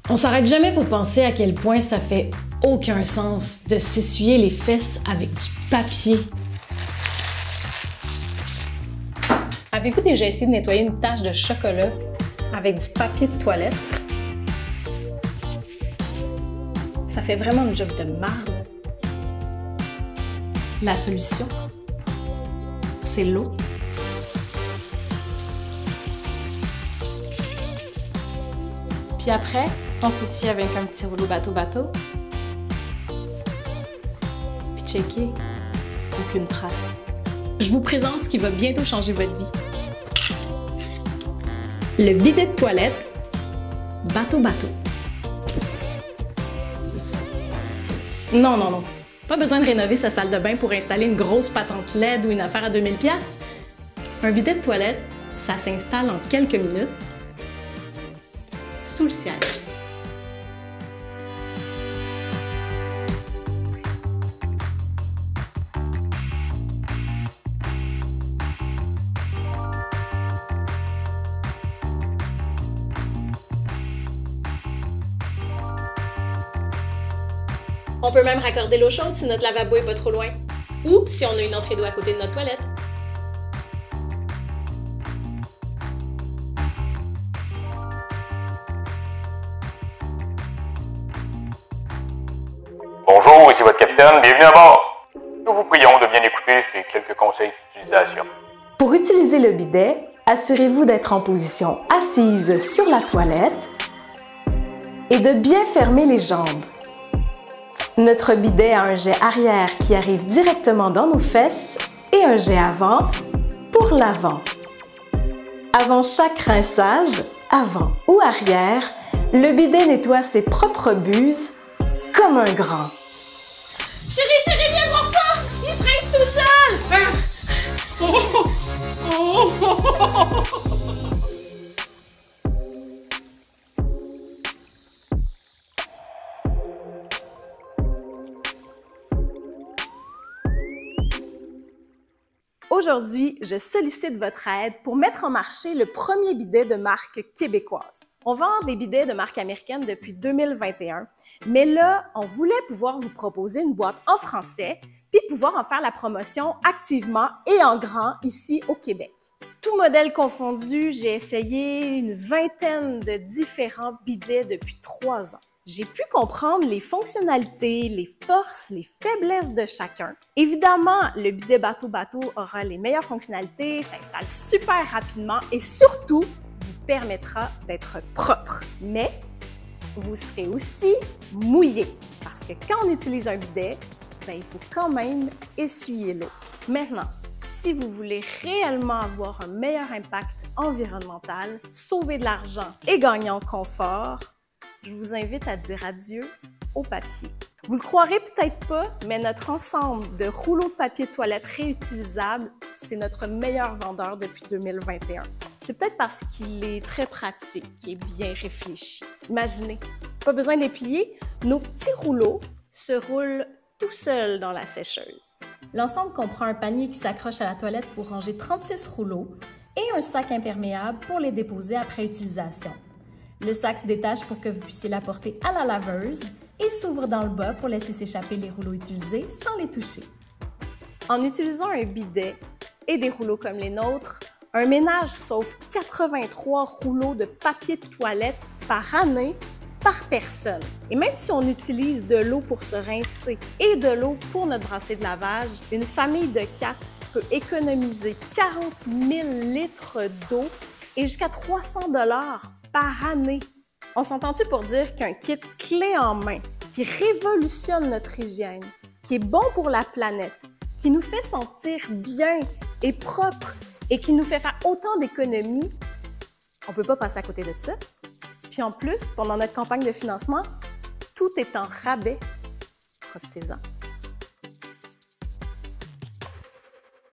On s'arrête jamais pour penser à quel point ça fait aucun sens de s'essuyer les fesses avec du papier. Avez-vous déjà essayé de nettoyer une tache de chocolat avec du papier de toilette? Ça fait vraiment une job de marde. La solution, c'est l'eau. Puis après, on s'essuie avec un petit rouleau bateau-bateau. Puis checker, aucune trace. Je vous présente ce qui va bientôt changer votre vie. Le bidet de toilette bateau-bateau. Non, non, non. Pas besoin de rénover sa salle de bain pour installer une grosse patente LED ou une affaire à 2000 $. Un bidet de toilette, ça s'installe en quelques minutes sous le siège. On peut même raccorder l'eau chaude si notre lavabo est pas trop loin. Ou si on a une entrée d'eau à côté de notre toilette. Bonjour, ici votre capitaine, bienvenue à bord. Nous vous prions de bien écouter ces quelques conseils d'utilisation. Pour utiliser le bidet, assurez-vous d'être en position assise sur la toilette et de bien fermer les jambes. Notre bidet a un jet arrière qui arrive directement dans nos fesses et un jet avant pour l'avant. Avant chaque rinçage, avant ou arrière, le bidet nettoie ses propres buses comme un grand. Chérie, viens voir ça! Il se rince tout seul! Aujourd'hui, je sollicite votre aide pour mettre en marché le premier bidet de marque québécoise. On vend des bidets de marque américaine depuis 2021, mais là, on voulait pouvoir vous proposer une boîte en français puis pouvoir en faire la promotion activement et en grand ici au Québec. Tout modèle confondu, j'ai essayé une vingtaine de différents bidets depuis 3 ans. J'ai pu comprendre les fonctionnalités, les forces, les faiblesses de chacun. Évidemment, le bidet bateau-bateau aura les meilleures fonctionnalités, s'installe super rapidement et surtout, vous permettra d'être propre. Mais vous serez aussi mouillé parce que quand on utilise un bidet, il faut quand même essuyer l'eau. Maintenant, si vous voulez réellement avoir un meilleur impact environnemental, sauver de l'argent et gagner en confort, je vous invite à dire adieu au papier. Vous le croirez peut-être pas, mais notre ensemble de rouleaux de papier de toilette réutilisables, c'est notre meilleur vendeur depuis 2021. C'est peut-être parce qu'il est très pratique et bien réfléchi. Imaginez, pas besoin de les plier, nos petits rouleaux se roulent tout seuls dans la sécheuse. L'ensemble comprend un panier qui s'accroche à la toilette pour ranger 36 rouleaux et un sac imperméable pour les déposer après utilisation. Le sac se détache pour que vous puissiez l'apporter à la laveuse et s'ouvre dans le bas pour laisser s'échapper les rouleaux utilisés sans les toucher. En utilisant un bidet et des rouleaux comme les nôtres, un ménage sauve 83 rouleaux de papier de toilette par année par personne. Et même si on utilise de l'eau pour se rincer et de l'eau pour notre brassée de lavage, une famille de 4 peut économiser 40 000 litres d'eau et jusqu'à 300 $ par année. On s'entend-tu pour dire qu'un kit clé en main qui révolutionne notre hygiène, qui est bon pour la planète, qui nous fait sentir bien et propre et qui nous fait faire autant d'économies, on ne peut pas passer à côté de ça. Puis en plus, pendant notre campagne de financement, tout est en rabais. Profitez-en.